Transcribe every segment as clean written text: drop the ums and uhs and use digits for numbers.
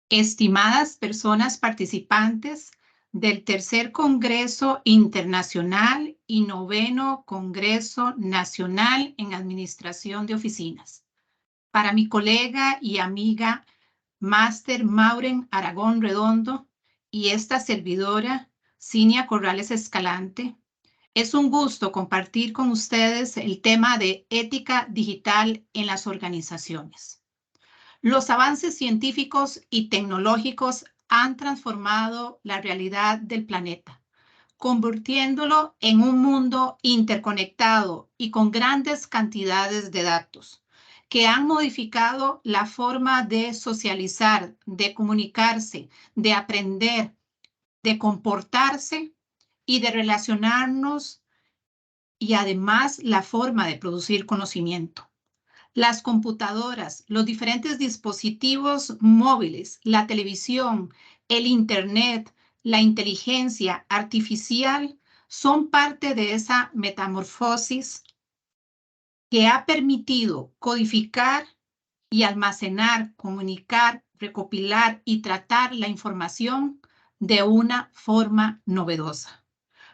Estimadas personas participantes del Tercer Congreso Internacional y Noveno Congreso Nacional en Administración de Oficinas. Para mi colega y amiga Máster Mauren Aragón Redondo y esta servidora, Cinia Corrales Escalante, es un gusto compartir con ustedes el tema de ética digital en las organizaciones. Los avances científicos y tecnológicos han transformado la realidad del planeta, convirtiéndolo en un mundo interconectado y con grandes cantidades de datos, que han modificado la forma de socializar, de comunicarse, de aprender, de comportarse y de relacionarnos, y además la forma de producir conocimiento. Las computadoras, los diferentes dispositivos móviles, la televisión, el Internet, la inteligencia artificial son parte de esa metamorfosis que ha permitido codificar y almacenar, comunicar, recopilar y tratar la información de una forma novedosa.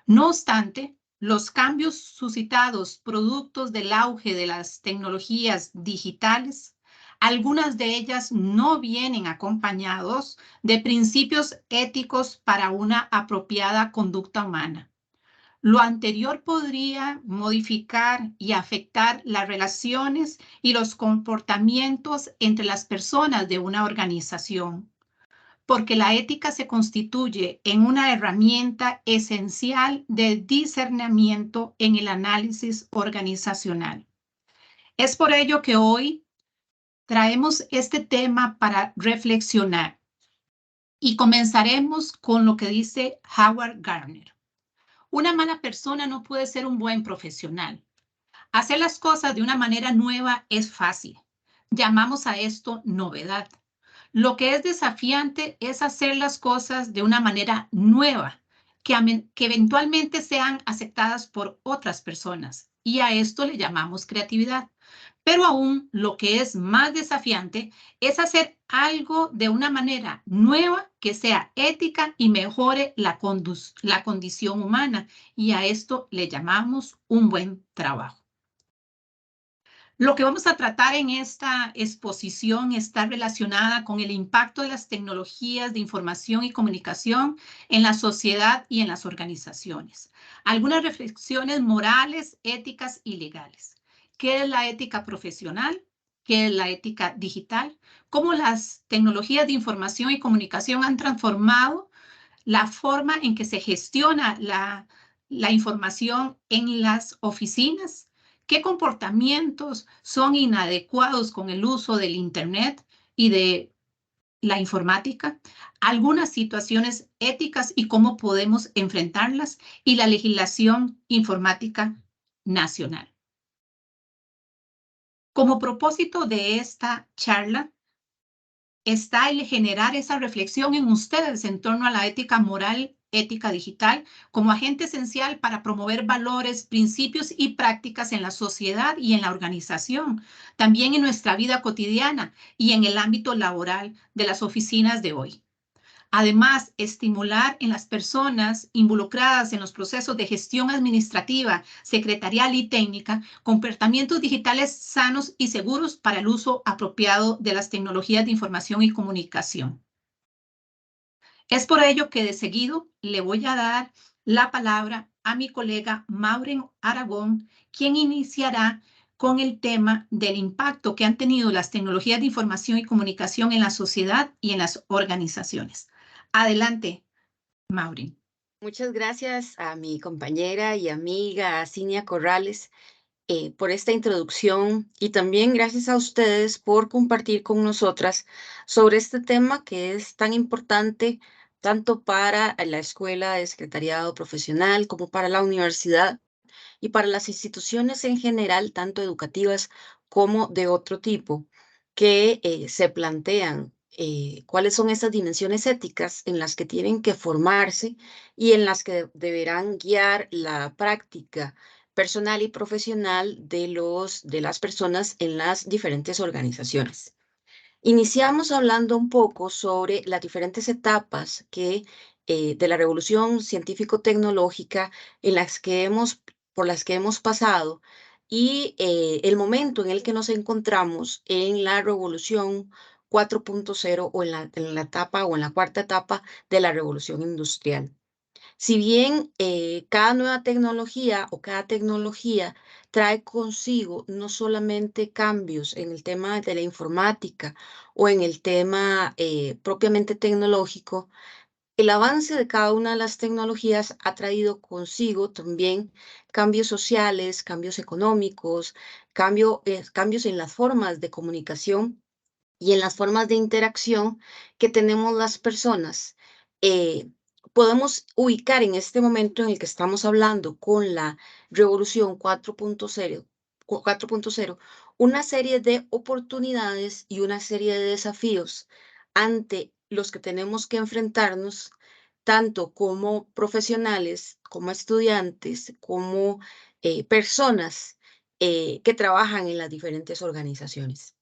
No obstante, los cambios suscitados productos del auge de las tecnologías digitales, algunas de ellas no vienen acompañados de principios éticos para una apropiada conducta humana. Lo anterior podría modificar y afectar las relaciones y los comportamientos entre las personas de una organización, porque la ética se constituye en una herramienta esencial de discernimiento en el análisis organizacional. Es por ello que hoy traemos este tema para reflexionar y comenzaremos con lo que dice Howard Gardner. Una mala persona no puede ser un buen profesional. Hacer las cosas de una manera nueva es fácil. Llamamos a esto novedad. Lo que es desafiante es hacer las cosas de una manera nueva, que eventualmente sean aceptadas por otras personas. Y a esto le llamamos creatividad. Pero aún lo que es más desafiante es hacer algo de una manera nueva que sea ética y mejore la condición humana. Y a esto le llamamos un buen trabajo. Lo que vamos a tratar en esta exposición está relacionada con el impacto de las tecnologías de información y comunicación en la sociedad y en las organizaciones. Algunas reflexiones morales, éticas y legales. ¿Qué es la ética profesional? ¿Qué es la ética digital? ¿Cómo las tecnologías de información y comunicación han transformado la forma en que se gestiona la información en las oficinas? ¿Qué comportamientos son inadecuados con el uso del Internet y de la informática? Algunas situaciones éticas y cómo podemos enfrentarlas, y la legislación informática nacional. Como propósito de esta charla está el generar esa reflexión en ustedes en torno a la ética moral, ética digital, como agente esencial para promover valores, principios y prácticas en la sociedad y en la organización, también en nuestra vida cotidiana y en el ámbito laboral de las oficinas de hoy. Además, estimular en las personas involucradas en los procesos de gestión administrativa, secretarial y técnica comportamientos digitales sanos y seguros para el uso apropiado de las tecnologías de información y comunicación. Es por ello que de seguido le voy a dar la palabra a mi colega Mauren Aragón, quien iniciará con el tema del impacto que han tenido las tecnologías de información y comunicación en la sociedad y en las organizaciones. Adelante, Mauren. Muchas gracias a mi compañera y amiga Cinia Corrales por esta introducción, y también gracias a ustedes por compartir con nosotras sobre este tema que es tan importante tanto para la Escuela de Secretariado Profesional como para la universidad y para las instituciones en general, tanto educativas como de otro tipo, que se plantean cuáles son esas dimensiones éticas en las que tienen que formarse y en las que deberán guiar la práctica personal y profesional de las personas en las diferentes organizaciones. Iniciamos hablando un poco sobre las diferentes etapas de la revolución científico-tecnológica en por las que hemos pasado y el momento en el que nos encontramos en la revolución 4.0 o en la etapa o en la cuarta etapa de la revolución industrial. Si bien cada nueva tecnología o cada tecnología trae consigo no solamente cambios en el tema de la informática o en el tema propiamente tecnológico, el avance de cada una de las tecnologías ha traído consigo también cambios sociales, cambios económicos, cambios en las formas de comunicación y en las formas de interacción que tenemos las personas. eh, Podemos ubicar en este momento en el que estamos hablando con la revolución 4.0 una serie de oportunidades y una serie de desafíos ante los que tenemos que enfrentarnos, tanto como profesionales, como estudiantes, como personas que trabajan en las diferentes organizaciones.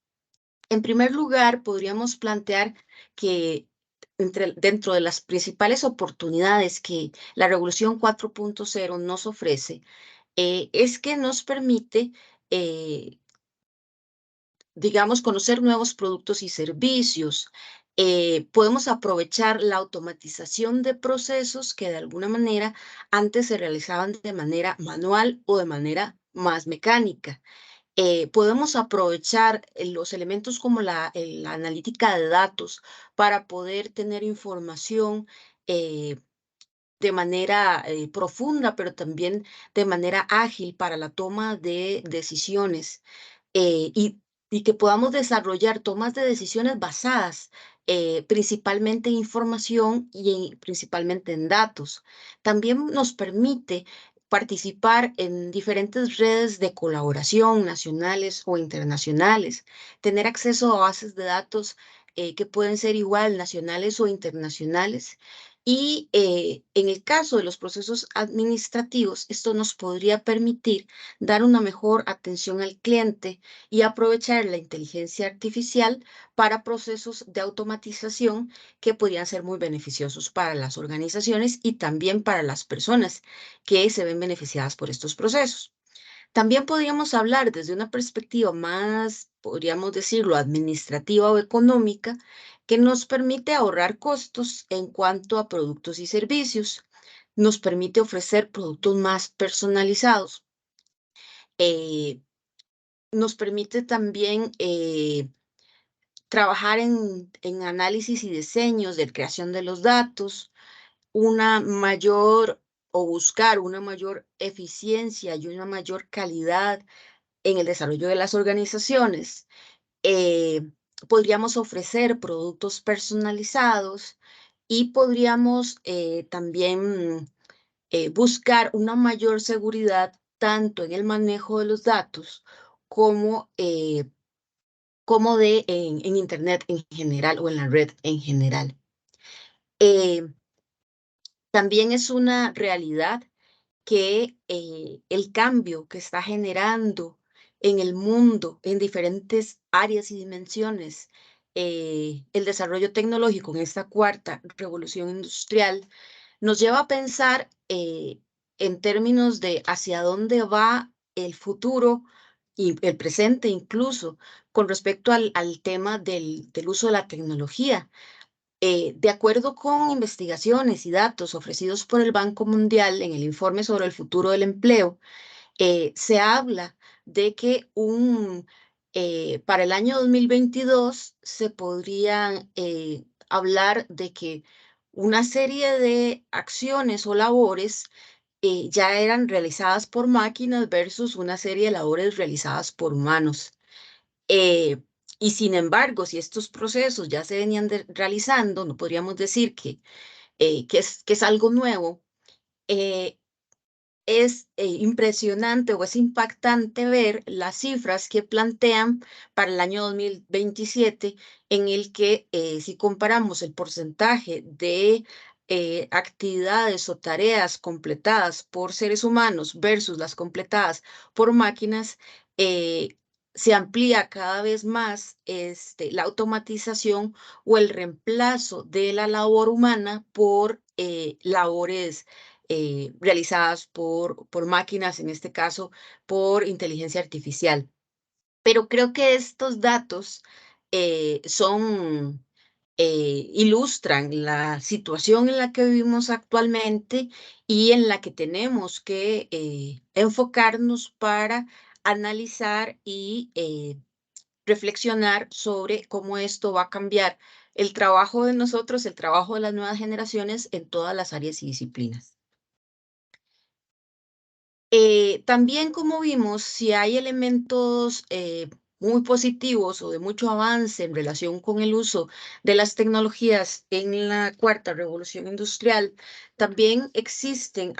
En primer lugar, podríamos plantear que dentro de las principales oportunidades que la Revolución 4.0 nos ofrece, es que nos permite, eh, digamos, conocer nuevos productos y servicios. Podemos aprovechar la automatización de procesos que de alguna manera antes se realizaban de manera manual o de manera más mecánica. Podemos aprovechar los elementos como la analítica de datos para poder tener información eh, de manera profunda, pero también de manera ágil para la toma de decisiones eh, y, y que podamos desarrollar tomas de decisiones basadas principalmente en información y principalmente en datos. También nos permite participar en diferentes redes de colaboración nacionales o internacionales, tener acceso a bases de datos que pueden ser igual nacionales o internacionales y en el caso de los procesos administrativos, esto nos podría permitir dar una mejor atención al cliente y aprovechar la inteligencia artificial para procesos de automatización que podrían ser muy beneficiosos para las organizaciones y también para las personas que se ven beneficiadas por estos procesos. También podríamos hablar desde una perspectiva más, podríamos decirlo, administrativa o económica, que nos permite ahorrar costos en cuanto a productos y servicios. Nos permite ofrecer productos más personalizados. Eh, Nos permite también trabajar en análisis y diseños de creación de los datos, una mayor o buscar una mayor eficiencia y una mayor calidad en el desarrollo de las organizaciones. eh, Podríamos ofrecer productos personalizados y podríamos también buscar una mayor seguridad tanto en el manejo de los datos como, en Internet en general o en la red en general. Eh, También es una realidad que el cambio que está generando en el mundo, en diferentes áreas y dimensiones, el desarrollo tecnológico en esta cuarta revolución industrial, nos lleva a pensar en términos de hacia dónde va el futuro y el presente incluso con respecto al tema del uso de la tecnología. De acuerdo con investigaciones y datos ofrecidos por el Banco Mundial en el informe sobre el futuro del empleo, se habla de que para el año 2022 se podrían hablar de que una serie de acciones o labores ya eran realizadas por máquinas versus una serie de labores realizadas por humanos. Eh, y sin embargo, si estos procesos ya se venían realizando, no podríamos decir que es algo nuevo. eh, es impresionante o es impactante ver las cifras que plantean para el año 2027, en el que si comparamos el porcentaje de actividades o tareas completadas por seres humanos versus las completadas por máquinas, eh, se amplía cada vez más la automatización o el reemplazo de la labor humana por labores realizadas por máquinas, en este caso por inteligencia artificial. Pero creo que estos datos ilustran la situación en la que vivimos actualmente y en la que tenemos que enfocarnos para analizar y reflexionar sobre cómo esto va a cambiar el trabajo de nosotros, el trabajo de las nuevas generaciones en todas las áreas y disciplinas. También, como vimos, si hay elementos muy positivos o de mucho avance en relación con el uso de las tecnologías en la cuarta revolución industrial, también existen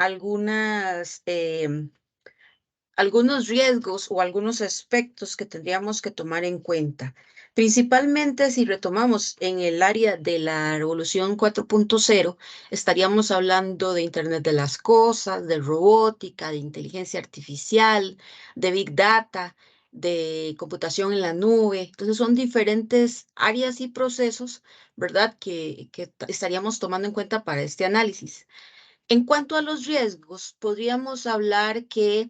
algunos riesgos o algunos aspectos que tendríamos que tomar en cuenta. Principalmente si retomamos en el área de la revolución 4.0, estaríamos hablando de Internet de las cosas, de robótica, de inteligencia artificial, de Big Data, de computación en la nube. Entonces son diferentes áreas y procesos, ¿verdad?, que estaríamos tomando en cuenta para este análisis. En cuanto a los riesgos, podríamos hablar que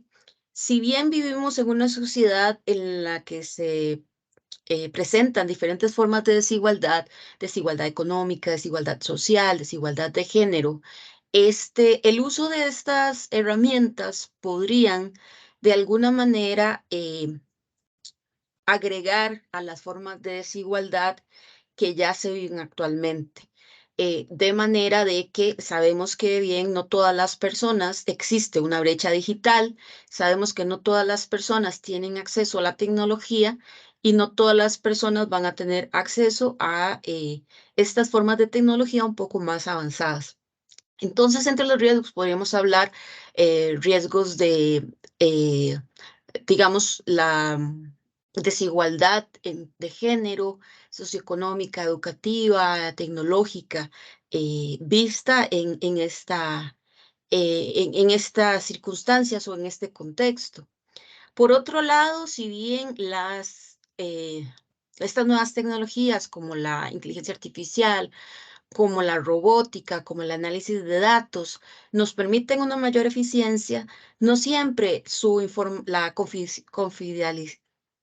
si bien vivimos en una sociedad en la que se presentan diferentes formas de desigualdad, desigualdad económica, desigualdad social, desigualdad de género, el uso de estas herramientas podrían de alguna manera agregar a las formas de desigualdad que ya se viven actualmente. De manera de que sabemos que bien, no todas las personas, existe una brecha digital, sabemos que no todas las personas tienen acceso a la tecnología y no todas las personas van a tener acceso a estas formas de tecnología un poco más avanzadas. Entonces, entre los riesgos podríamos hablar riesgos eh, digamos, la desigualdad de género, socioeconómica, educativa, tecnológica, vista en estas circunstancias o en este contexto. Por otro lado, si bien estas nuevas tecnologías como la inteligencia artificial, como la robótica, como el análisis de datos, nos permiten una mayor eficiencia, no siempre la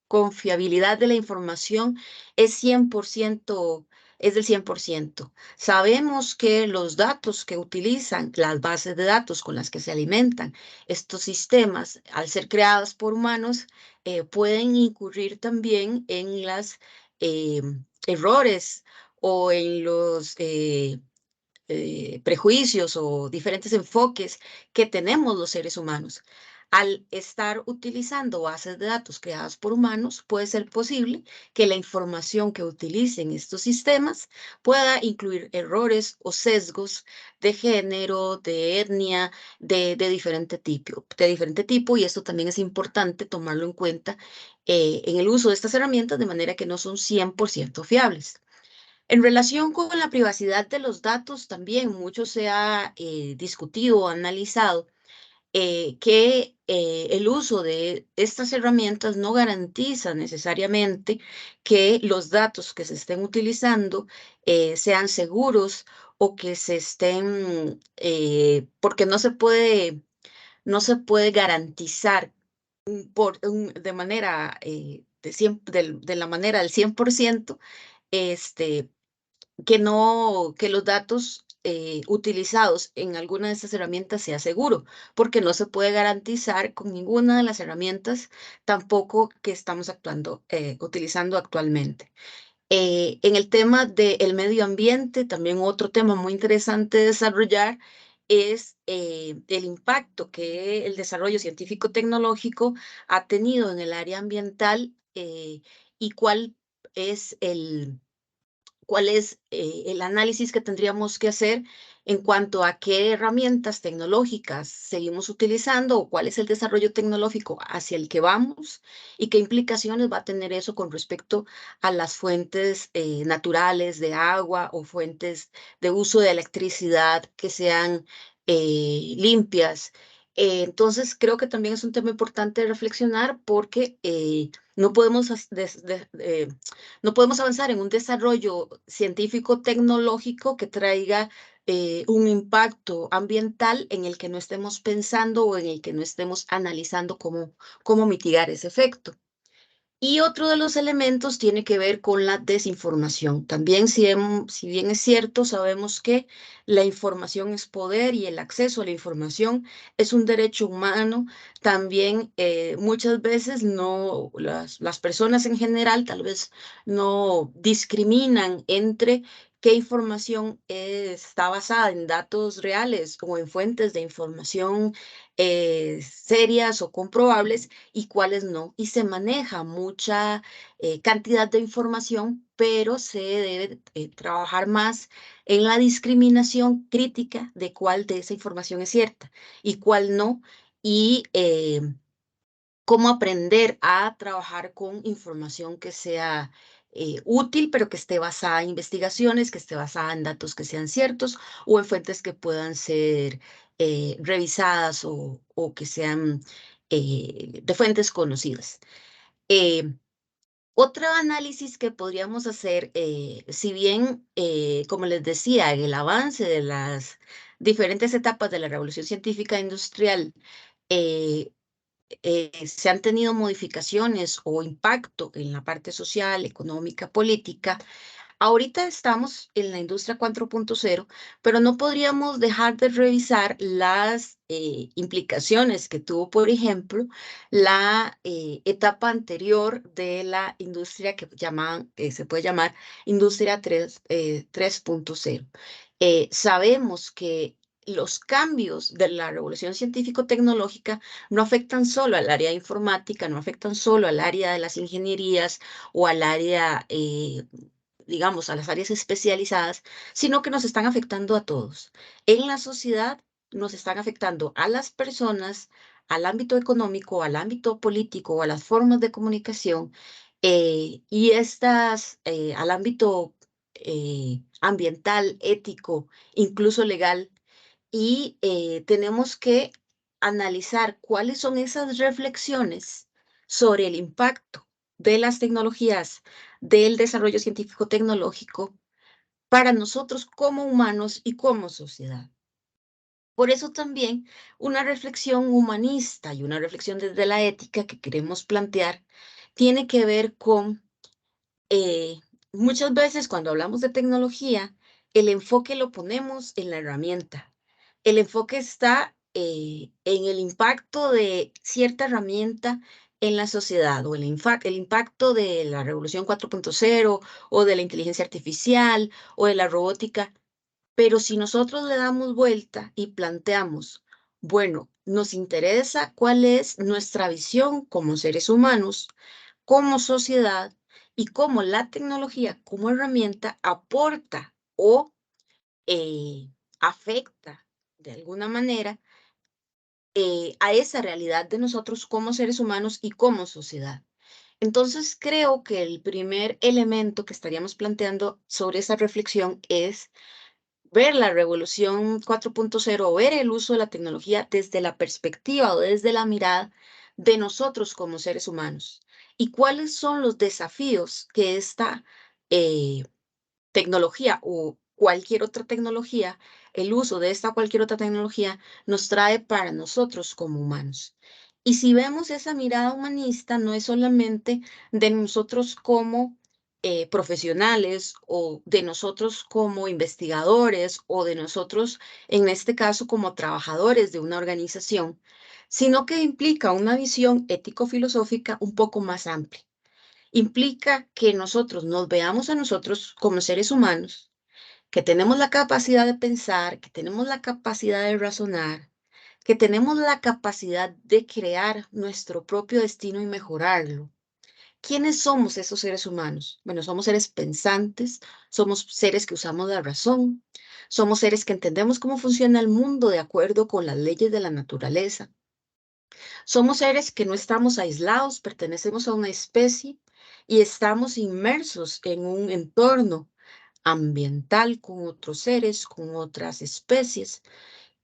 confiabilidad de la información es 100%, es del 100%. Sabemos que los datos que utilizan, las bases de datos con las que se alimentan estos sistemas, al ser creados por humanos, pueden incurrir también en los errores o en los prejuicios o diferentes enfoques que tenemos los seres humanos. Al estar utilizando bases de datos creadas por humanos, puede ser posible que la información que utilicen estos sistemas pueda incluir errores o sesgos de género, de etnia, de diferente tipo, y esto también es importante tomarlo en cuenta en el uso de estas herramientas, de manera que no son 100% fiables. En relación con la privacidad de los datos, también mucho se ha discutido o analizado que el uso de estas herramientas no garantiza necesariamente que los datos que se estén utilizando sean seguros o que se estén, porque no se puede garantizar de manera, de la manera del 100%, este, que los datos utilizados en alguna de estas herramientas sea seguro, porque no se puede garantizar con ninguna de las herramientas tampoco que estamos utilizando actualmente. En el tema del medio ambiente, también otro tema muy interesante de desarrollar es el impacto que el desarrollo científico-tecnológico ha tenido en el área ambiental y es el cuál es el análisis que tendríamos que hacer en cuanto a qué herramientas tecnológicas seguimos utilizando o cuál es el desarrollo tecnológico hacia el que vamos y qué implicaciones va a tener eso con respecto a las fuentes naturales de agua o fuentes de uso de electricidad que sean limpias Entonces, creo que también es un tema importante de reflexionar porque no podemos, no podemos avanzar en un desarrollo científico-tecnológico que traiga un impacto ambiental en el que no estemos pensando o en el que no estemos analizando cómo mitigar ese efecto. Y otro de los elementos tiene que ver con la desinformación. También, si bien es cierto, sabemos que la información es poder y el acceso a la información es un derecho humano, también muchas veces las personas en general tal vez no discriminan entre qué información está basada en datos reales o en fuentes de información serias o comprobables y cuáles no. Y se maneja mucha cantidad de información, pero se debe trabajar más en la discriminación crítica de cuál de esa información es cierta y cuál no. Y cómo aprender a trabajar con información que sea útil, pero que esté basada en investigaciones, que esté basada en datos que sean ciertos o en fuentes que puedan ser revisadas o que sean de fuentes conocidas. Eh, Otro análisis que podríamos hacer, si bien, como les decía, en el avance de las diferentes etapas de la revolución científica e industrial, eh, se han tenido modificaciones o impacto en la parte social, económica, política. Ahorita estamos en la industria 4.0, pero no podríamos dejar de revisar las implicaciones que tuvo, por ejemplo, la etapa anterior de la industria que se puede llamar industria 3.0. Sabemos que los cambios de la revolución científico-tecnológica no afectan solo al área informática, no afectan solo al área de las ingenierías o al área digamos, a las áreas especializadas, sino que nos están afectando a todos. En la sociedad nos están afectando a las personas, al ámbito económico, al ámbito político, a las formas de comunicación y estas al ámbito ambiental, ético, incluso legal. Y tenemos que analizar cuáles son esas reflexiones sobre el impacto de las tecnologías, del desarrollo científico-tecnológico para nosotros como humanos y como sociedad. Por eso también una reflexión humanista y una reflexión desde la ética que queremos plantear tiene que ver con eh, muchas veces cuando hablamos de tecnología, el enfoque lo ponemos en la herramienta. El enfoque está en el impacto de cierta herramienta en la sociedad o el impacto de la revolución 4.0 o de la inteligencia artificial o de la robótica. Pero si nosotros le damos vuelta y planteamos, bueno, nos interesa cuál es nuestra visión como seres humanos, como sociedad y cómo la tecnología como herramienta aporta o afecta de alguna manera a esa realidad de nosotros como seres humanos y como sociedad. Entonces, creo que el primer elemento que estaríamos planteando sobre esa reflexión es ver la revolución 4.0 o ver el uso de la tecnología desde la perspectiva o desde la mirada de nosotros como seres humanos y cuáles son los desafíos que esta eh, tecnología o cualquier otra tecnología, el uso de esta cualquier otra tecnología nos trae para nosotros como humanos. Y si vemos esa mirada humanista, no es solamente de nosotros como profesionales o de nosotros como investigadores o de nosotros, en este caso, como trabajadores de una organización, sino que implica una visión ético-filosófica un poco más amplia. Implica que nosotros nos veamos a nosotros como seres humanos, que tenemos la capacidad de pensar, que tenemos la capacidad de razonar, que tenemos la capacidad de crear nuestro propio destino y mejorarlo. ¿Quiénes somos esos seres humanos? Bueno, somos seres pensantes, somos seres que usamos la razón, somos seres que entendemos cómo funciona el mundo de acuerdo con las leyes de la naturaleza. Somos seres que no estamos aislados, pertenecemos a una especie y estamos inmersos en un entorno ambiental con otros seres, con otras especies.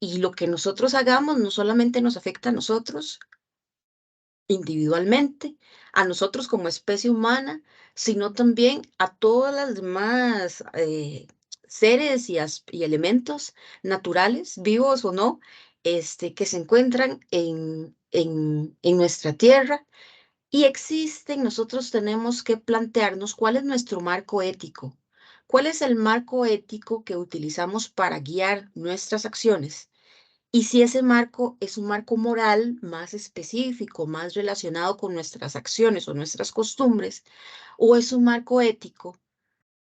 Y lo que nosotros hagamos no solamente nos afecta a nosotros individualmente, a nosotros como especie humana, sino también a todas las demás seres y elementos naturales, vivos o no, que se encuentran en nuestra tierra. Y existen, nosotros tenemos que plantearnos cuál es nuestro marco ético, cuál es el marco ético que utilizamos para guiar nuestras acciones. Y si ese marco es un marco moral más específico, más relacionado con nuestras acciones o nuestras costumbres, o es un marco ético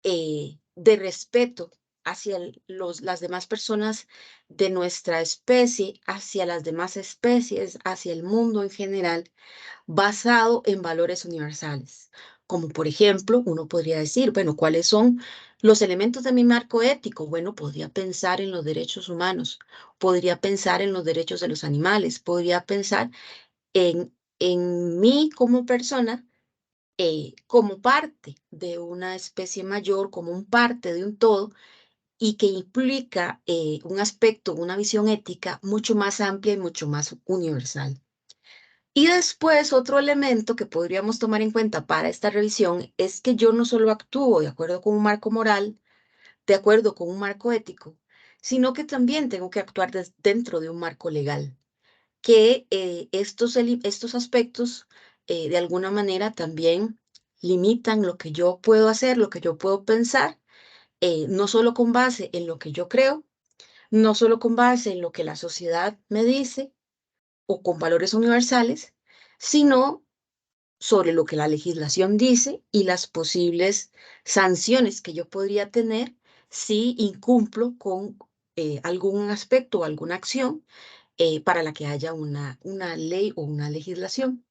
de respeto hacia las demás personas de nuestra especie, hacia las demás especies, hacia el mundo en general, basado en valores universales. Como por ejemplo, uno podría decir, bueno, ¿cuáles son los elementos de mi marco ético? Bueno, podría pensar en los derechos humanos, podría pensar en los derechos de los animales, podría pensar en mí como persona, como parte de una especie mayor, como un parte de un todo, y que implica un aspecto, una visión ética mucho más amplia y mucho más universal. Y después, otro elemento que podríamos tomar en cuenta para esta revisión es que yo no solo actúo de acuerdo con un marco moral, de acuerdo con un marco ético, sino que también tengo que actuar dentro de un marco legal, que estos aspectos de alguna manera también limitan lo que yo puedo hacer, lo que yo puedo pensar, no solo con base en lo que yo creo, no solo con base en lo que la sociedad me dice o con valores universales, sino sobre lo que la legislación dice y las posibles sanciones que yo podría tener si incumplo con algún aspecto o alguna acción para la que haya una ley o una legislación.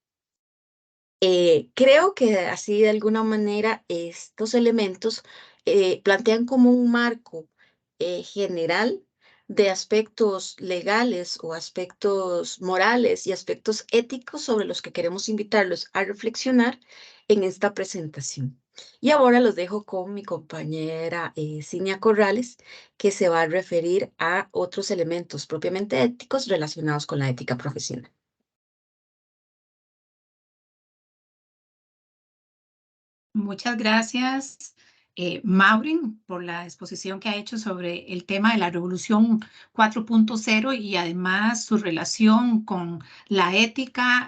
Creo que así de alguna manera estos elementos plantean como un marco general de aspectos legales o aspectos morales y aspectos éticos sobre los que queremos invitarlos a reflexionar en esta presentación. Y ahora los dejo con mi compañera Cinia Corrales, que se va a referir a otros elementos propiamente éticos relacionados con la ética profesional. Muchas gracias, Maureen, por la exposición que ha hecho sobre el tema de la Revolución 4.0 y además su relación con la ética,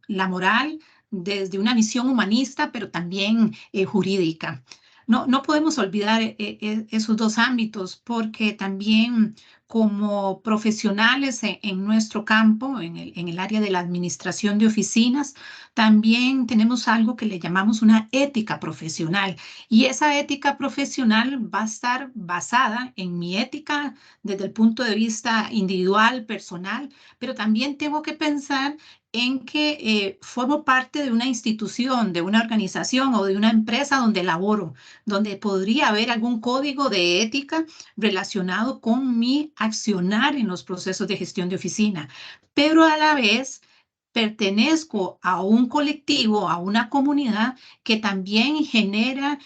la moral, desde una visión humanista, pero también jurídica. No podemos olvidar esos dos ámbitos porque también como profesionales en nuestro campo, en el área de la administración de oficinas, también tenemos algo que le llamamos una ética profesional y esa ética profesional va a estar basada en mi ética desde el punto de vista individual, personal, pero también tengo que pensar en que formo parte de una institución, de una organización o de una empresa donde laboro, donde podría haber algún código de ética relacionado con mi accionar en los procesos de gestión de oficina, pero a la vez pertenezco a un colectivo, a una comunidad que también genera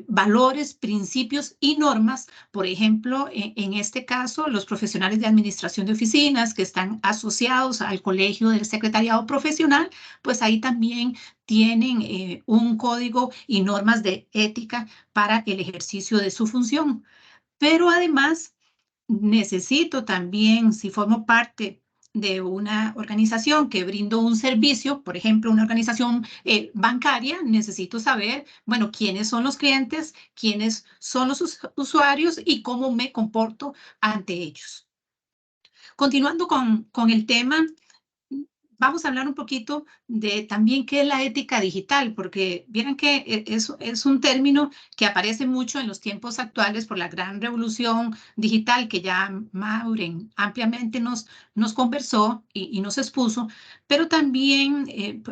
valores, principios y normas. Por ejemplo, en este caso, los profesionales de administración de oficinas que están asociados al Colegio del Secretariado Profesional, pues ahí también tienen un código y normas de ética para el ejercicio de su función. Pero además, necesito también, si formo parte de una organización que brindo un servicio, por ejemplo, una organización bancaria, necesito saber, bueno, quiénes son los clientes, quiénes son los usuarios y cómo me comporto ante ellos. Continuando con el tema, vamos a hablar un poquito de también qué es la ética digital, porque vieron que es un término que aparece mucho en los tiempos actuales por la gran revolución digital que ya Maureen ampliamente nos conversó y nos expuso, pero también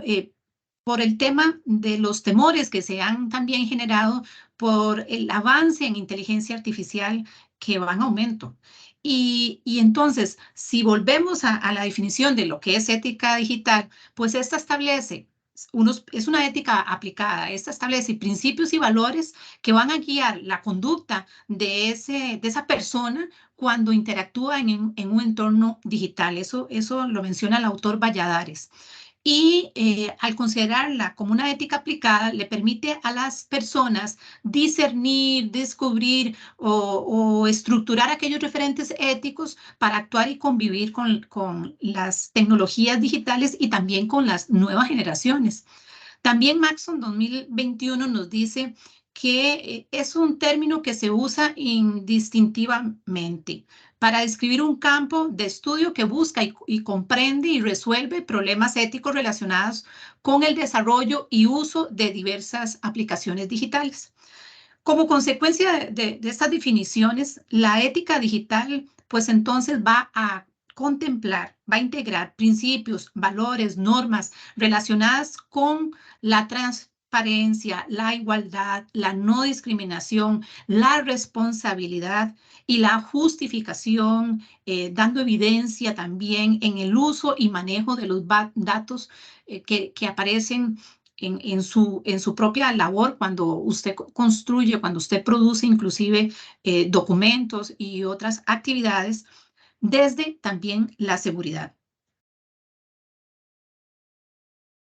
por el tema de los temores que se han también generado por el avance en inteligencia artificial que va en aumento. Y entonces, si volvemos a la definición de lo que es ética digital, pues esta establece es una ética aplicada. Esta establece principios y valores que van a guiar la conducta de esa persona cuando interactúa en un entorno digital. Eso lo menciona el autor Valladares. Y al considerarla como una ética aplicada, le permite a las personas discernir, descubrir o estructurar aquellos referentes éticos para actuar y convivir con las tecnologías digitales y también con las nuevas generaciones. También Maxon 2021 nos dice que es un término que se usa indistintivamente para describir un campo de estudio que busca y comprende y resuelve problemas éticos relacionados con el desarrollo y uso de diversas aplicaciones digitales. Como consecuencia de estas definiciones, la ética digital, pues entonces va a contemplar, va a integrar principios, valores, normas relacionadas con la transparencia, la igualdad, la no discriminación, la responsabilidad y la justificación, dando evidencia también en el uso y manejo de los datos que aparecen en su propia labor cuando usted construye, cuando usted produce inclusive documentos y otras actividades, desde también la seguridad.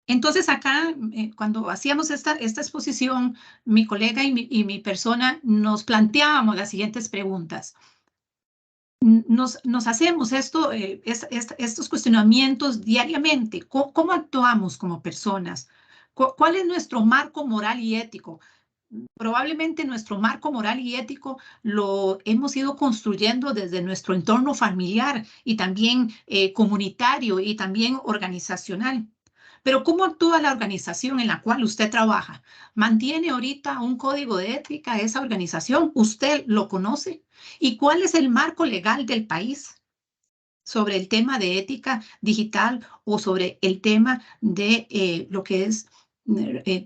Entonces acá, cuando hacíamos esta exposición, mi colega y mi persona nos planteábamos las siguientes preguntas. Nos hacemos estos cuestionamientos diariamente. ¿Cómo actuamos como personas? ¿Cuál es nuestro marco moral y ético? Probablemente nuestro marco moral y ético lo hemos ido construyendo desde nuestro entorno familiar y también comunitario y también organizacional. Pero ¿cómo actúa la organización en la cual usted trabaja? ¿Mantiene ahorita un código de ética esa organización? ¿Usted lo conoce? ¿Y cuál es el marco legal del país sobre el tema de ética digital o sobre el tema de lo que es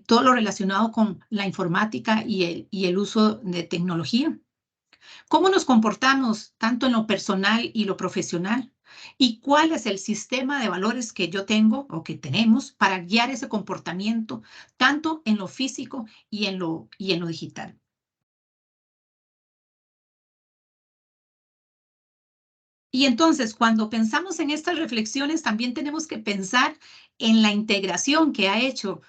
todo lo relacionado con la informática y el uso de tecnología? ¿Cómo nos comportamos tanto en lo personal y lo profesional? ¿Y cuál es el sistema de valores que yo tengo o que tenemos para guiar ese comportamiento tanto en lo físico y en lo digital? Y entonces, cuando pensamos en estas reflexiones, también tenemos que pensar en la integración que ha hecho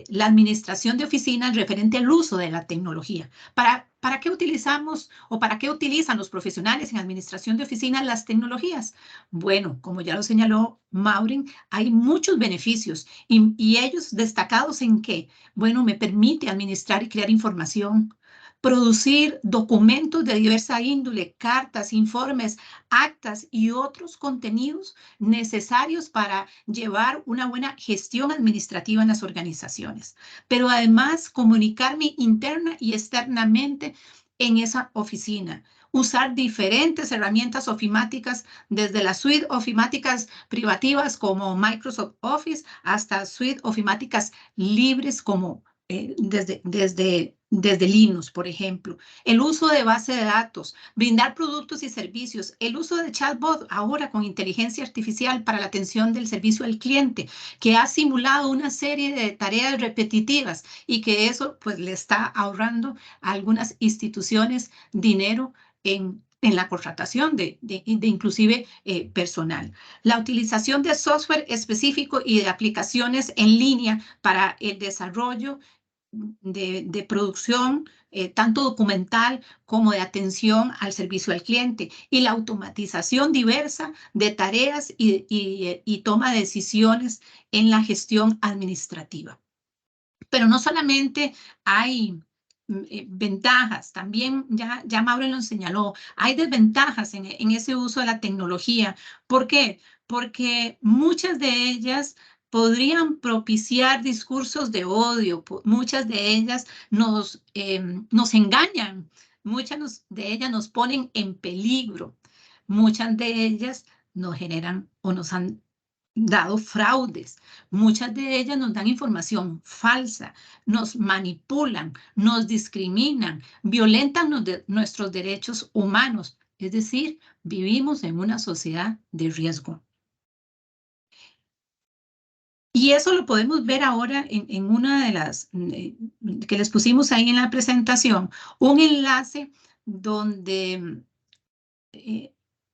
la administración de oficinas referente al uso de la tecnología. ¿Para qué utilizamos o para qué utilizan los profesionales en administración de oficinas las tecnologías? Bueno, como ya lo señaló Maureen, hay muchos beneficios y ellos destacados en qué. Bueno, me permite administrar y crear información, producir documentos de diversa índole, cartas, informes, actas y otros contenidos necesarios para llevar una buena gestión administrativa en las organizaciones, pero además comunicarme interna y externamente en esa oficina, usar diferentes herramientas ofimáticas, desde la suite ofimáticas privativas como Microsoft Office hasta suite ofimáticas libres como desde Linux, por ejemplo. El uso de base de datos, brindar productos y servicios, el uso de chatbot ahora con inteligencia artificial para la atención del servicio al cliente, que ha simulado una serie de tareas repetitivas y que eso pues le está ahorrando a algunas instituciones dinero en la contratación de inclusive personal. La utilización de software específico y de aplicaciones en línea para el desarrollo de producción, tanto documental como de atención al servicio al cliente, y la automatización diversa de tareas y toma de decisiones en la gestión administrativa. Pero no solamente hay ventajas, también ya Mauro lo señaló, hay desventajas en ese uso de la tecnología. ¿Por qué? Porque muchas de ellas podrían propiciar discursos de odio, muchas de ellas nos engañan, muchas de ellas nos ponen en peligro, muchas de ellas nos generan o nos han dado fraudes. Muchas de ellas nos dan información falsa, nos manipulan, nos discriminan, violentan nuestros derechos humanos. Es decir, vivimos en una sociedad de riesgo. Y eso lo podemos ver ahora en una de las que les pusimos ahí en la presentación, un enlace donde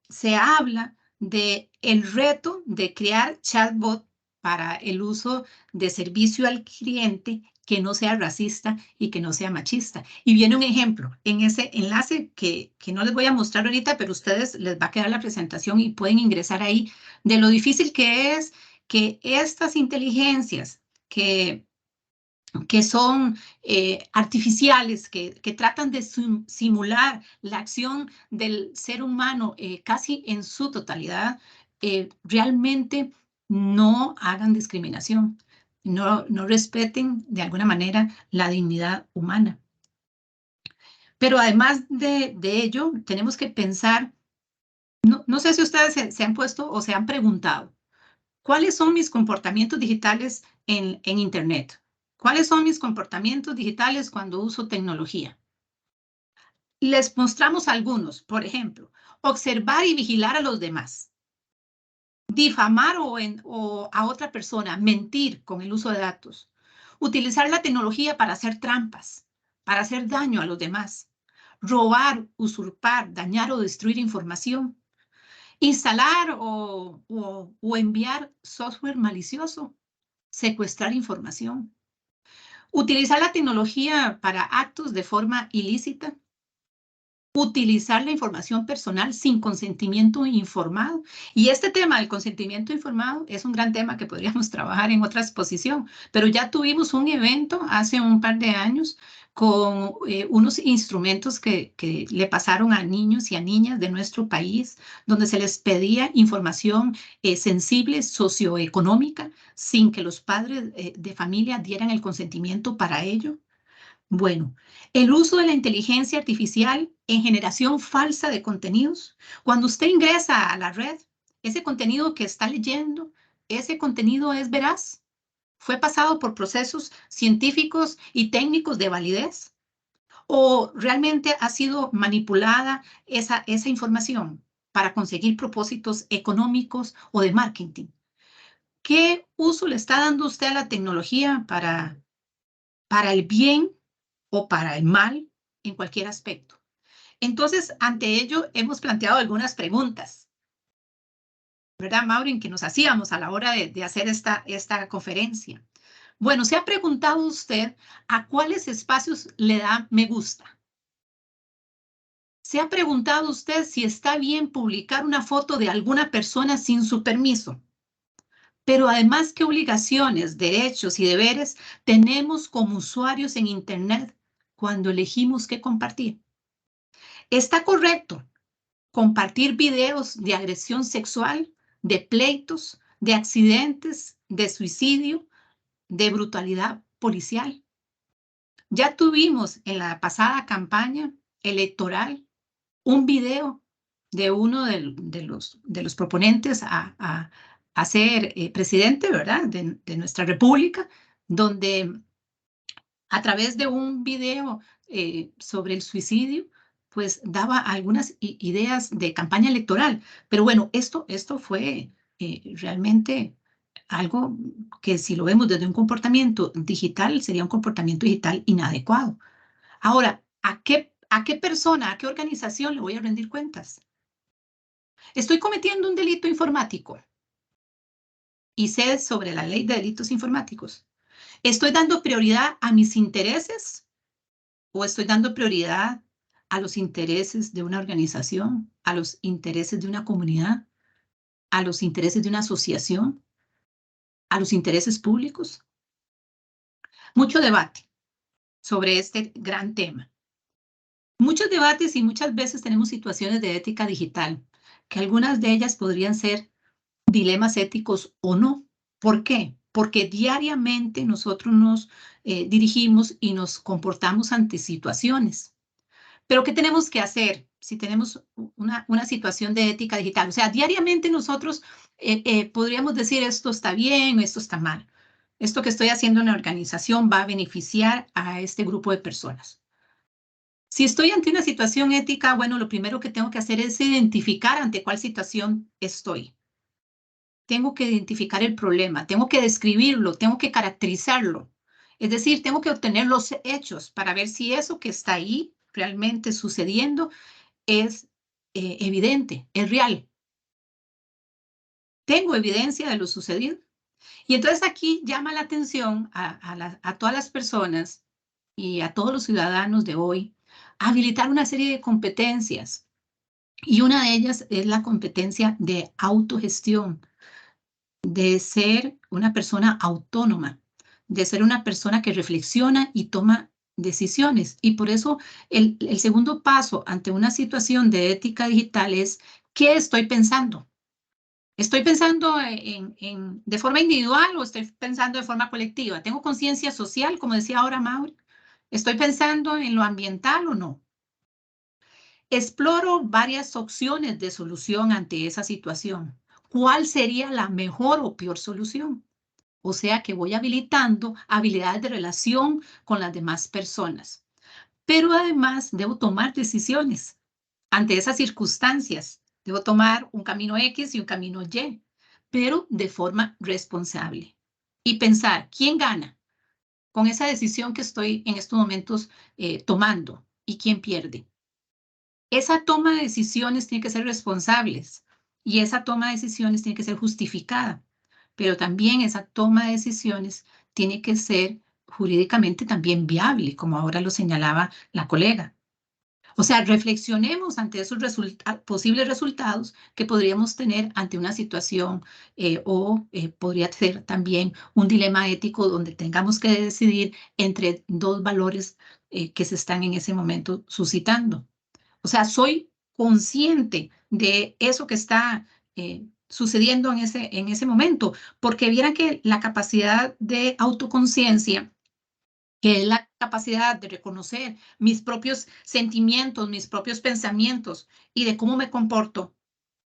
se habla de el reto de crear chatbot para el uso de servicio al cliente que no sea racista y que no sea machista. Y viene un ejemplo en ese enlace que no les voy a mostrar ahorita, pero a ustedes les va a quedar la presentación y pueden ingresar ahí, de lo difícil que es que estas inteligencias que son artificiales, que tratan de simular la acción del ser humano casi en su totalidad, realmente no hagan discriminación, no respeten de alguna manera la dignidad humana. Pero además de ello, tenemos que pensar, no sé si ustedes se han puesto o se han preguntado, ¿cuáles son mis comportamientos digitales en Internet? ¿Cuáles son mis comportamientos digitales cuando uso tecnología? Les mostramos algunos, por ejemplo, observar y vigilar a los demás, difamar o a otra persona, mentir con el uso de datos, utilizar la tecnología para hacer trampas, para hacer daño a los demás, robar, usurpar, dañar o destruir información, instalar o enviar software malicioso, secuestrar información, utilizar la tecnología para actos de forma ilícita, utilizar la información personal sin consentimiento informado. Y este tema del consentimiento informado es un gran tema que podríamos trabajar en otra exposición, pero ya tuvimos un evento hace un par de años con unos instrumentos que le pasaron a niños y a niñas de nuestro país, donde se les pedía información sensible socioeconómica sin que los padres de familia dieran el consentimiento para ello. Bueno, el uso de la inteligencia artificial en generación falsa de contenidos. Cuando usted ingresa a la red, ese contenido que está leyendo, ese contenido es veraz. ¿Fue pasado por procesos científicos y técnicos de validez? ¿O realmente ha sido manipulada esa información para conseguir propósitos económicos o de marketing? ¿Qué uso le está dando usted a la tecnología para el bien o para el mal en cualquier aspecto? Entonces, ante ello, hemos planteado algunas preguntas, ¿verdad, Maureen, que nos hacíamos a la hora de hacer esta conferencia? Bueno, ¿se ha preguntado usted a cuáles espacios le da me gusta? ¿Se ha preguntado usted si está bien publicar una foto de alguna persona sin su permiso? Pero además, ¿qué obligaciones, derechos y deberes tenemos como usuarios en Internet cuando elegimos qué compartir? ¿Está correcto compartir videos de agresión sexual, de pleitos, de accidentes, de suicidio, de brutalidad policial? Ya tuvimos en la pasada campaña electoral un video de uno de los proponentes a ser presidente, ¿verdad?, de nuestra república, donde a través de un video sobre el suicidio, pues daba algunas ideas de campaña electoral. Pero bueno, esto fue realmente algo que si lo vemos desde un comportamiento digital, sería un comportamiento digital inadecuado. Ahora, ¿a qué persona, a qué organización le voy a rendir cuentas? Estoy cometiendo un delito informático y sé sobre la ley de delitos informáticos. ¿Estoy dando prioridad a mis intereses o estoy dando prioridad a los intereses de una organización, a los intereses de una comunidad, a los intereses de una asociación, a los intereses públicos? Mucho debate sobre este gran tema. Muchos debates y muchas veces tenemos situaciones de ética digital, que algunas de ellas podrían ser dilemas éticos o no. ¿Por qué? Porque diariamente nosotros nos dirigimos y nos comportamos ante situaciones. Pero ¿qué tenemos que hacer si tenemos una situación de ética digital? O sea, diariamente nosotros podríamos decir esto está bien o esto está mal. Esto que estoy haciendo en la organización va a beneficiar a este grupo de personas. Si estoy ante una situación ética, bueno, lo primero que tengo que hacer es identificar ante cuál situación estoy. tengo que identificar el problema, tengo que describirlo, tengo que caracterizarlo. Es decir, tengo que obtener los hechos para ver si eso que está ahí realmente sucediendo es evidente, es real. Tengo evidencia de lo sucedido. Y entonces aquí llama la atención a todas las personas y a todos los ciudadanos de hoy a habilitar una serie de competencias. Y una de ellas es la competencia de autogestión, de ser una persona autónoma, de ser una persona que reflexiona y toma decisiones. Y por eso el segundo paso ante una situación de ética digital es, ¿qué estoy pensando? ¿Estoy pensando de forma individual o estoy pensando de forma colectiva? ¿Tengo conciencia social, como decía ahora Mauri? ¿Estoy pensando en lo ambiental o no? Exploro varias opciones de solución ante esa situación. ¿Cuál sería la mejor o peor solución? O sea que voy habilitando habilidades de relación con las demás personas. Pero además debo tomar decisiones ante esas circunstancias. Debo tomar un camino X y un camino Y, pero de forma responsable. Y pensar, ¿quién gana con esa decisión que estoy en estos momentos tomando? ¿Y quién pierde? Esa toma de decisiones tiene que ser responsables y esa toma de decisiones tiene que ser justificada, pero también esa toma de decisiones tiene que ser jurídicamente también viable, como ahora lo señalaba la colega. O sea, reflexionemos ante esos posibles resultados que podríamos tener ante una situación podría ser también un dilema ético donde tengamos que decidir entre dos valores que se están en ese momento suscitando. O sea, soy consciente de eso que está sucediendo en ese momento, porque vieran que la capacidad de autoconciencia, que es la capacidad de reconocer mis propios sentimientos, mis propios pensamientos y de cómo me comporto,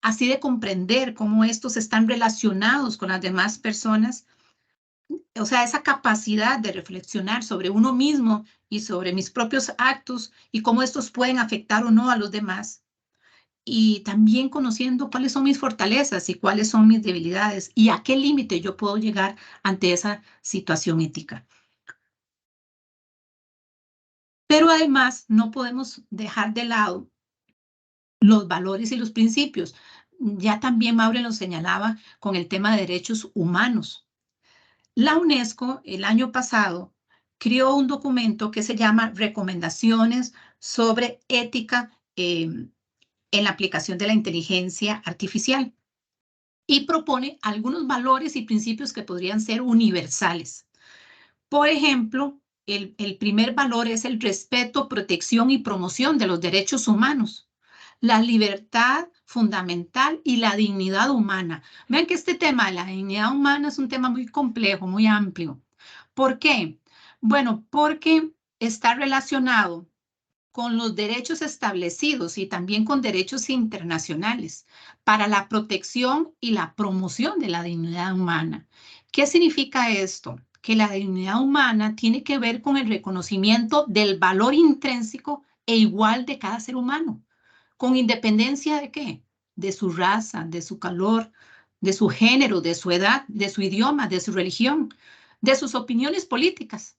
así de comprender cómo estos están relacionados con las demás personas, o sea, esa capacidad de reflexionar sobre uno mismo y sobre mis propios actos y cómo estos pueden afectar o no a los demás. Y también conociendo cuáles son mis fortalezas y cuáles son mis debilidades y a qué límite yo puedo llegar ante esa situación ética. Pero además no podemos dejar de lado los valores y los principios. Ya también Maure lo señalaba con el tema de derechos humanos. La UNESCO el año pasado creó un documento que se llama Recomendaciones sobre ética en la aplicación de la inteligencia artificial y propone algunos valores y principios que podrían ser universales. Por ejemplo, el primer valor es el respeto, protección y promoción de los derechos humanos, la libertad fundamental y la dignidad humana. Vean que este tema de la dignidad humana es un tema muy complejo, muy amplio. ¿Por qué? Bueno, porque está relacionado con los derechos establecidos y también con derechos internacionales para la protección y la promoción de la dignidad humana. ¿Qué significa esto? Que la dignidad humana tiene que ver con el reconocimiento del valor intrínseco e igual de cada ser humano, con independencia de qué, de su raza, de su color, de su género, de su edad, de su idioma, de su religión, de sus opiniones políticas,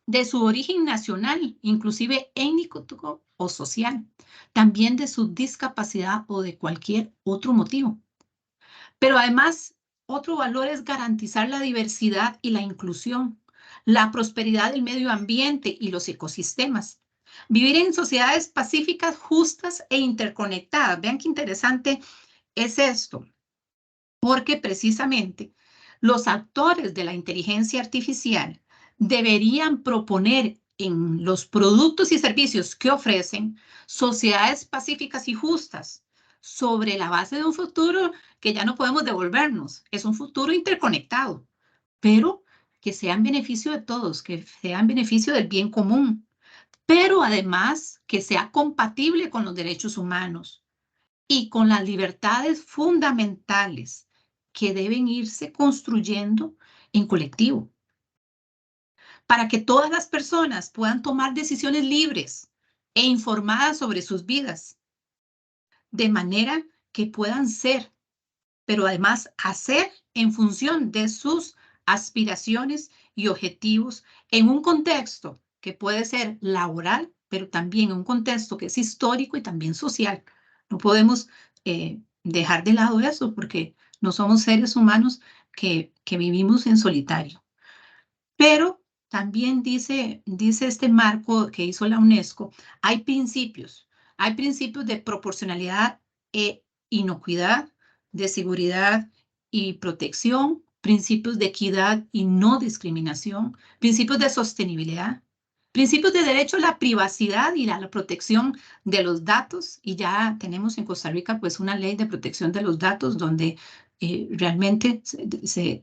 de su origen nacional, inclusive étnico o social, también de su discapacidad o de cualquier otro motivo. Pero además, otro valor es garantizar la diversidad y la inclusión, la prosperidad del medio ambiente y los ecosistemas. Vivir en sociedades pacíficas, justas e interconectadas. Vean qué interesante es esto, porque precisamente los actores de la inteligencia artificial deberían proponer en los productos y servicios que ofrecen sociedades pacíficas y justas sobre la base de un futuro que ya no podemos devolvernos. Es un futuro interconectado, pero que sea en beneficio de todos, que sea en beneficio del bien común, pero además que sea compatible con los derechos humanos y con las libertades fundamentales que deben irse construyendo en colectivo, para que todas las personas puedan tomar decisiones libres e informadas sobre sus vidas, de manera que puedan ser pero además hacer en función de sus aspiraciones y objetivos en un contexto que puede ser laboral, pero también en un contexto que es histórico y también social. No podemos dejar de lado eso porque no somos seres humanos que vivimos en solitario. Pero también dice este marco que hizo la UNESCO, hay principios de proporcionalidad e inocuidad, de seguridad y protección, principios de equidad y no discriminación, principios de sostenibilidad, principios de derecho a la privacidad y a la protección de los datos. Y ya tenemos en Costa Rica pues una ley de protección de los datos donde realmente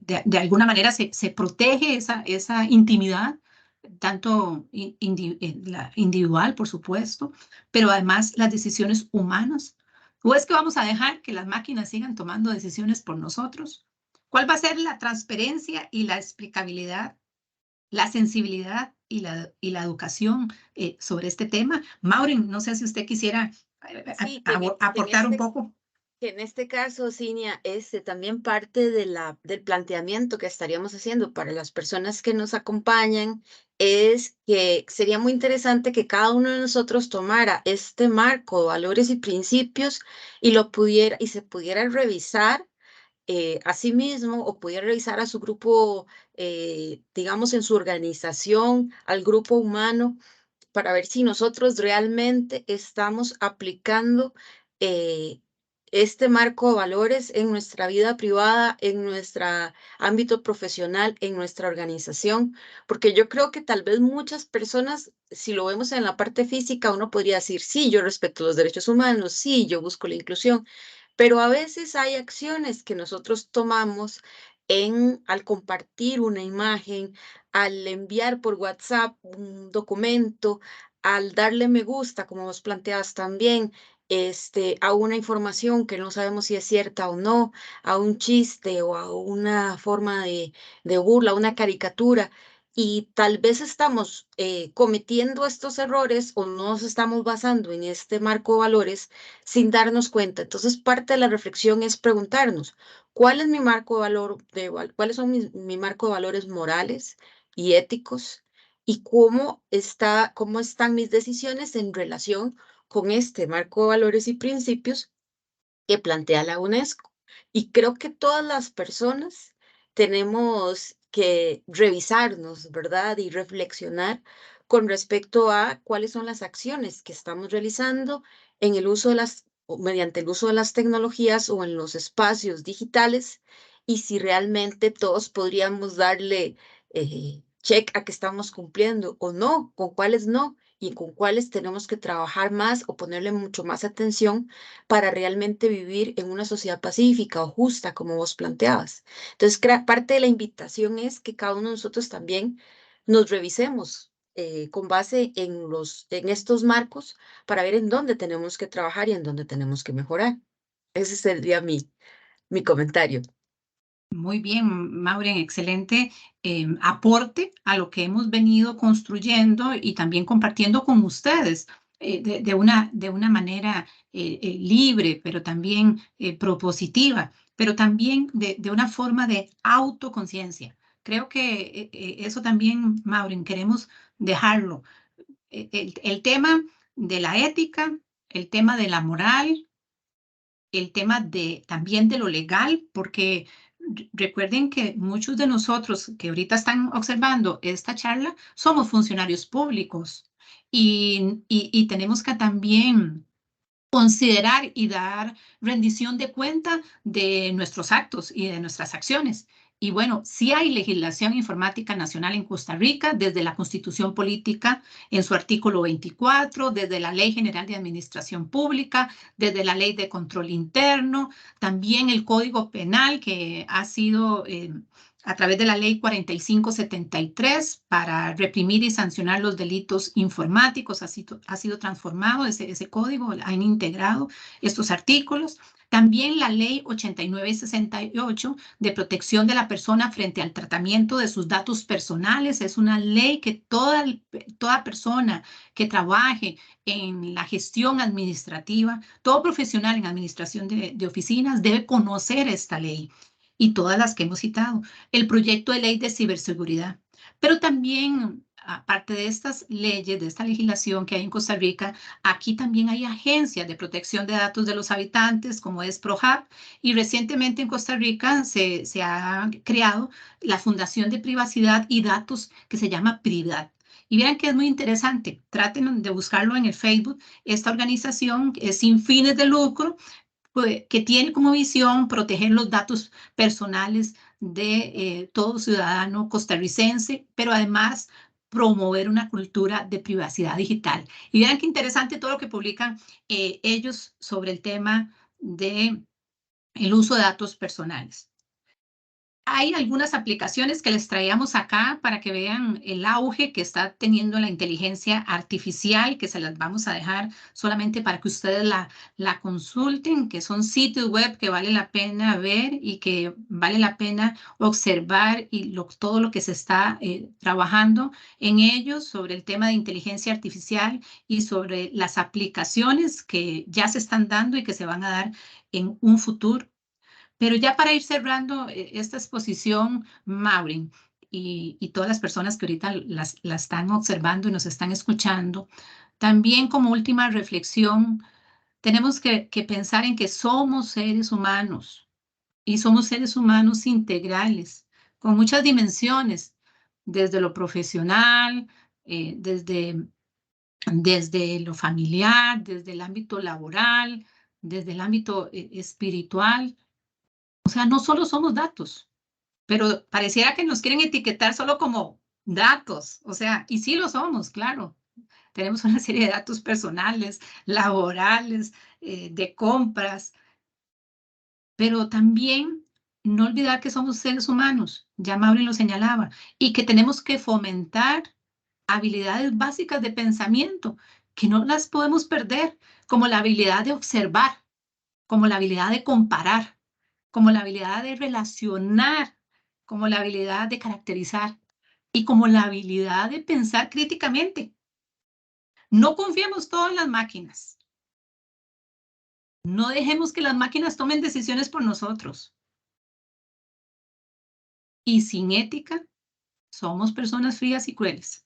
de alguna manera se protege esa intimidad, tanto la individual, por supuesto, pero además las decisiones humanas. ¿O es que vamos a dejar que las máquinas sigan tomando decisiones por nosotros? ¿Cuál va a ser la transparencia y la explicabilidad, la sensibilidad y la educación sobre este tema? Maureen, no sé si usted quisiera Sí, aportar un poco. que en este caso, Cinia, también parte del planteamiento que estaríamos haciendo para las personas que nos acompañan es que sería muy interesante que cada uno de nosotros tomara este marco de valores y principios y se pudiera revisar a sí mismo o pudiera revisar a su grupo, digamos, en su organización, al grupo humano, para ver si nosotros realmente estamos aplicando eh, este marco de valores en nuestra vida privada, en nuestro ámbito profesional, en nuestra organización, porque yo creo que tal vez muchas personas, si lo vemos en la parte física, uno podría decir, sí, yo respeto los derechos humanos, sí, yo busco la inclusión, pero a veces hay acciones que nosotros tomamos al compartir una imagen, al enviar por WhatsApp un documento, al darle me gusta, como vos planteabas también, a una información que no sabemos si es cierta o no, a un chiste o a una forma de burla, una caricatura. Y tal vez estamos cometiendo estos errores o no nos estamos basando en este marco de valores sin darnos cuenta. Entonces, parte de la reflexión es preguntarnos, ¿cuál es mi marco de cuáles son mi marco de valores morales y éticos? ¿Y cómo están mis decisiones en relación con este marco de valores y principios que plantea la UNESCO? Y creo que todas las personas tenemos que revisarnos, ¿verdad? Y reflexionar con respecto a cuáles son las acciones que estamos realizando en el uso o mediante el uso de las tecnologías o en los espacios digitales y si realmente todos podríamos darle check a que estamos cumpliendo o no, con cuáles no y con cuáles tenemos que trabajar más o ponerle mucho más atención para realmente vivir en una sociedad pacífica o justa, como vos planteabas. Entonces, parte de la invitación es que cada uno de nosotros también nos revisemos con base en estos marcos para ver en dónde tenemos que trabajar y en dónde tenemos que mejorar. Ese sería mi comentario. Muy bien, Maureen, excelente aporte a lo que hemos venido construyendo y también compartiendo con ustedes de una manera libre, pero también propositiva, pero también de una forma de autoconciencia. Creo que eso también, Maureen, queremos dejarlo. El tema de la ética, el tema de la moral, el tema también de lo legal, porque recuerden que muchos de nosotros que ahorita están observando esta charla somos funcionarios públicos y tenemos que también considerar y dar rendición de cuenta de nuestros actos y de nuestras acciones. Y bueno, sí hay legislación informática nacional en Costa Rica, desde la Constitución Política en su artículo 24, desde la Ley General de Administración Pública, desde la Ley de Control Interno, también el Código Penal que ha sido a través de la Ley 4573 para reprimir y sancionar los delitos informáticos. Ha sido transformado ese código, han integrado estos artículos. También la Ley 8968 de protección de la persona frente al tratamiento de sus datos personales. Es una ley que toda persona que trabaje en la gestión administrativa, todo profesional en administración de oficinas debe conocer esta ley y todas las que hemos citado. El proyecto de ley de ciberseguridad. Pero también, aparte de estas leyes, de esta legislación que hay en Costa Rica, aquí también hay agencias de protección de datos de los habitantes, como es ProHab, y recientemente en Costa Rica se ha creado la Fundación de Privacidad y Datos que se llama PRIDAT. Y vean que es muy interesante, traten de buscarlo en el Facebook. Esta organización es sin fines de lucro, que tiene como visión proteger los datos personales de todo ciudadano costarricense, pero además promover una cultura de privacidad digital. Y vean qué interesante todo lo que publican ellos sobre el tema de el uso de datos personales. Hay algunas aplicaciones que les traíamos acá para que vean el auge que está teniendo la inteligencia artificial, que se las vamos a dejar solamente para que ustedes la consulten, que son sitios web que vale la pena ver y que vale la pena observar y todo lo que se está trabajando en ellos sobre el tema de inteligencia artificial y sobre las aplicaciones que ya se están dando y que se van a dar en un futuro. Pero ya para ir cerrando esta exposición, Maureen, y todas las personas que ahorita la están observando y nos están escuchando, también como última reflexión, tenemos que pensar en que somos seres humanos y somos seres humanos integrales, con muchas dimensiones, desde lo profesional, desde lo familiar, desde el ámbito laboral, desde el ámbito espiritual. O sea, no solo somos datos, pero pareciera que nos quieren etiquetar solo como datos. O sea, y sí lo somos, claro. Tenemos una serie de datos personales, laborales, de compras, pero también no olvidar que somos seres humanos, ya Maureen lo señalaba, y que tenemos que fomentar habilidades básicas de pensamiento, que no las podemos perder, como la habilidad de observar, como la habilidad de comparar, como la habilidad de relacionar, como la habilidad de caracterizar y como la habilidad de pensar críticamente. No confiemos todo en las máquinas. No dejemos que las máquinas tomen decisiones por nosotros. Y sin ética, somos personas frías y crueles.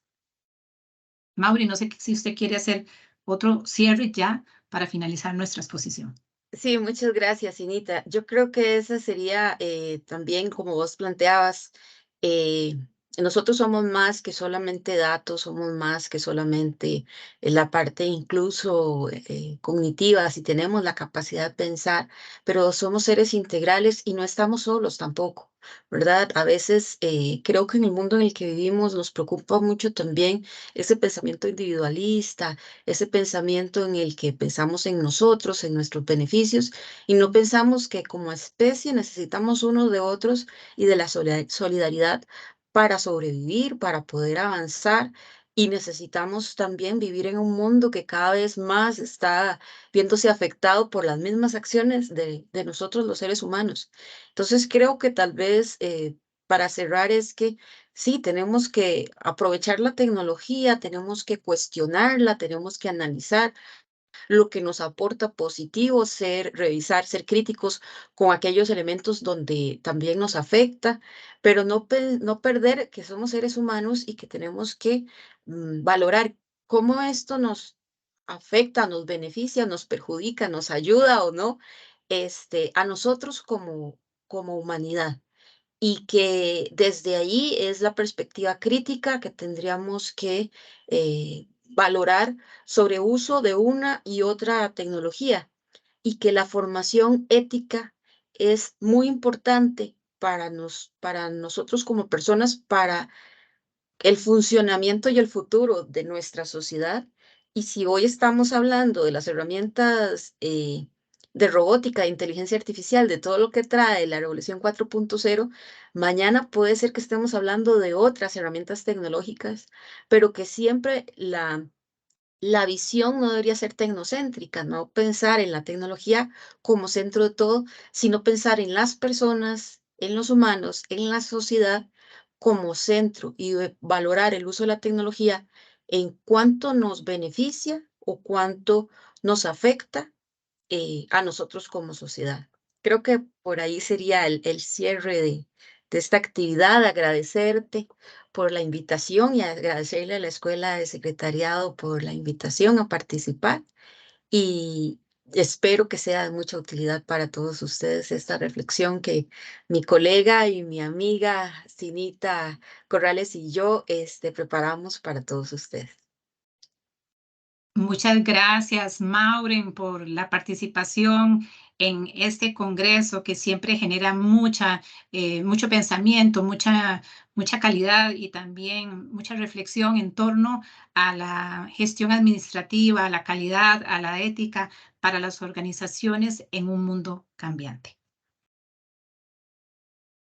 Mauri, no sé si usted quiere hacer otro cierre ya para finalizar nuestra exposición. Sí, muchas gracias, Inita. Yo creo que esa sería también, como vos planteabas, eh, nosotros somos más que solamente datos, somos más que solamente la parte incluso cognitiva, si tenemos la capacidad de pensar, pero somos seres integrales y no estamos solos tampoco, ¿verdad? A veces creo que en el mundo en el que vivimos nos preocupa mucho también ese pensamiento individualista, ese pensamiento en el que pensamos en nosotros, en nuestros beneficios, y no pensamos que como especie necesitamos unos de otros y de la solidaridad para sobrevivir, para poder avanzar. Y necesitamos también vivir en un mundo que cada vez más está viéndose afectado por las mismas acciones de nosotros los seres humanos. Entonces creo que tal vez para cerrar es que sí, tenemos que aprovechar la tecnología, tenemos que cuestionarla, tenemos que analizar lo que nos aporta positivo, revisar, ser críticos con aquellos elementos donde también nos afecta, pero no perder que somos seres humanos y que tenemos que valorar cómo esto nos afecta, nos beneficia, nos perjudica, nos ayuda o no, a nosotros como humanidad y que desde ahí es la perspectiva crítica que tendríamos que valorar sobre uso de una y otra tecnología y que la formación ética es muy importante para nosotros como personas, para el funcionamiento y el futuro de nuestra sociedad. Y si hoy estamos hablando de las herramientas de robótica, de inteligencia artificial, de todo lo que trae la revolución 4.0, mañana puede ser que estemos hablando de otras herramientas tecnológicas, pero que siempre la visión no debería ser tecnocéntrica, no pensar en la tecnología como centro de todo, sino pensar en las personas, en los humanos, en la sociedad como centro y valorar el uso de la tecnología en cuánto nos beneficia o cuánto nos afecta a nosotros como sociedad. Creo que por ahí sería el cierre de esta actividad, agradecerte por la invitación y agradecerle a la Escuela de Secretariado por la invitación a participar y espero que sea de mucha utilidad para todos ustedes esta reflexión que mi colega y mi amiga Cinita Corrales y yo preparamos para todos ustedes. Muchas gracias, Maureen, por la participación en este congreso que siempre genera mucho pensamiento, mucha calidad y también mucha reflexión en torno a la gestión administrativa, a la calidad, a la ética para las organizaciones en un mundo cambiante.